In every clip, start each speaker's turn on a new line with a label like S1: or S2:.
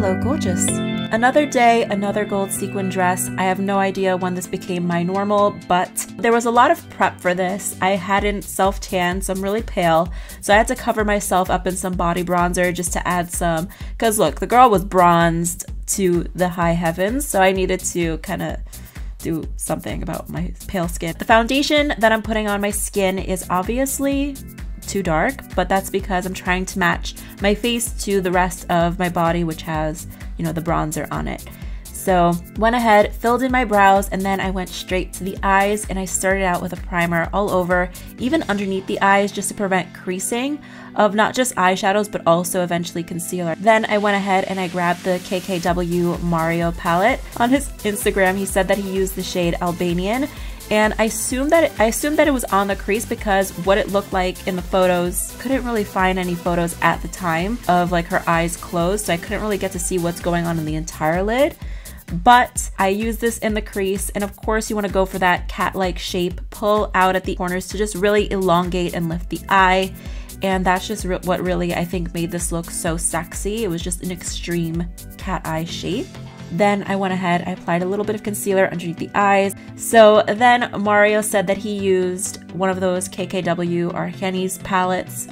S1: Hello gorgeous! Another day, another gold sequin dress. I have no idea when this became my normal, but there was a lot of prep for this. I hadn't self-tanned, so I'm really pale. So I had to cover myself up in some body bronzer just to add some, because look, the girl was bronzed to the high heavens, so I needed to kind of do something about my pale skin. The foundation that I'm putting on my skin is obviously too dark, but that's because I'm trying to match my face to the rest of my body, which has, you know, the bronzer on it. So went ahead, filled in my brows, and then I went straight to the eyes, and I started out with a primer all over, even underneath the eyes, just to prevent creasing of not just eyeshadows, but also eventually concealer. Then I went ahead and I grabbed the KKW Mario palette. On his Instagram, he said that he used the shade Albanian, and I assumed that it was on the crease because what it looked like in the photos, couldn't really find any photos at the time of like her eyes closed, so I couldn't really get to see what's going on in the entire lid. But I used this in the crease, and of course you want to go for that cat-like shape, pull out at the corners to just really elongate and lift the eye. And that's just what really I think made this look so sexy. It was just an extreme cat eye shape. Then I went ahead, I applied a little bit of concealer underneath the eyes. So then Mario said that he used one of those KKW or Henny's palettes,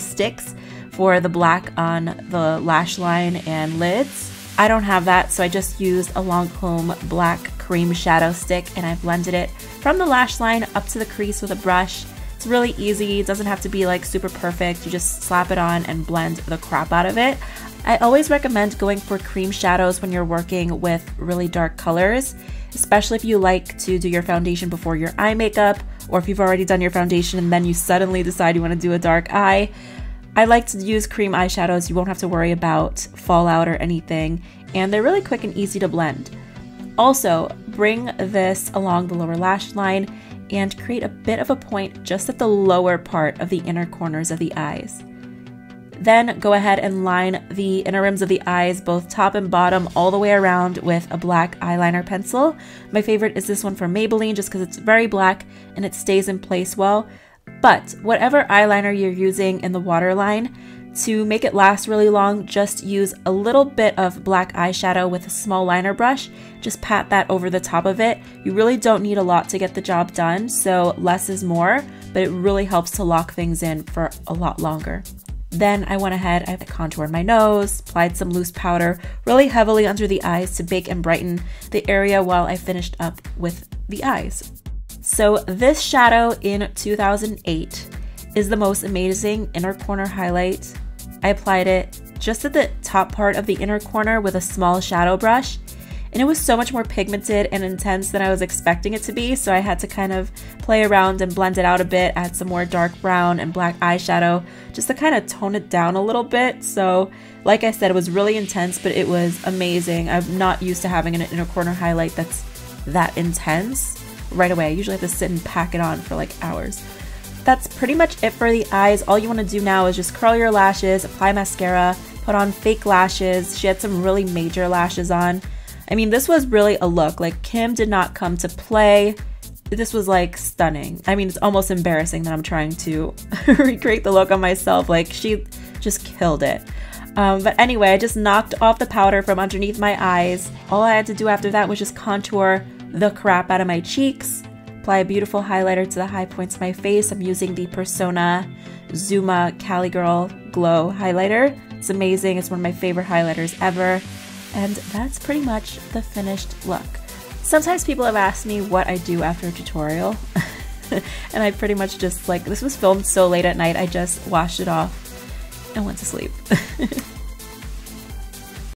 S1: sticks for the black on the lash line and lids. I don't have that, so I just used a Lancome black cream shadow stick, and I blended it from the lash line up to the crease with a brush. It's really easy, it doesn't have to be like super perfect, you just slap it on and blend the crap out of it. I always recommend going for cream shadows when you're working with really dark colors, especially if you like to do your foundation before your eye makeup, or if you've already done your foundation and then you suddenly decide you want to do a dark eye. I like to use cream eyeshadows. You won't have to worry about fallout or anything, and they're really quick and easy to blend. Also, bring this along the lower lash line and create a bit of a point just at the lower part of the inner corners of the eyes. Then go ahead and line the inner rims of the eyes, both top and bottom, all the way around with a black eyeliner pencil. My favorite is this one from Maybelline just because it's very black and it stays in place well. But whatever eyeliner you're using in the waterline, to make it last really long, just use a little bit of black eyeshadow with a small liner brush. Just pat that over the top of it. You really don't need a lot to get the job done, so less is more, but it really helps to lock things in for a lot longer. Then I went ahead, I contoured my nose, applied some loose powder really heavily under the eyes to bake and brighten the area while I finished up with the eyes. So this shadow in 2008 is the most amazing inner corner highlight. I applied it just at the top part of the inner corner with a small shadow brush, and it was so much more pigmented and intense than I was expecting it to be, so I had to kind of play around and blend it out a bit, add some more dark brown and black eyeshadow just to kind of tone it down a little bit. So like I said, it was really intense, but it was amazing. I'm not used to having an inner corner highlight that's that intense right away. I usually have to sit and pack it on for like hours. That's pretty much it for the eyes. All you want to do now is just curl your lashes, apply mascara, put on fake lashes. She had some really major lashes on. I mean, this was really a look. Like, Kim did not come to play. This was like stunning. I mean, it's almost embarrassing that I'm trying to recreate the look on myself. Like, she just killed it. But anyway, I just knocked off the powder from underneath my eyes. All I had to do after that was just contour the crap out of my cheeks, apply a beautiful highlighter to the high points of my face. I'm using the Persona Zuma Cali Girl Glow highlighter. It's amazing. It's one of my favorite highlighters ever. And that's pretty much the finished look. Sometimes people have asked me what I do after a tutorial. And I pretty much just, like, this was filmed so late at night, I just washed it off and went to sleep.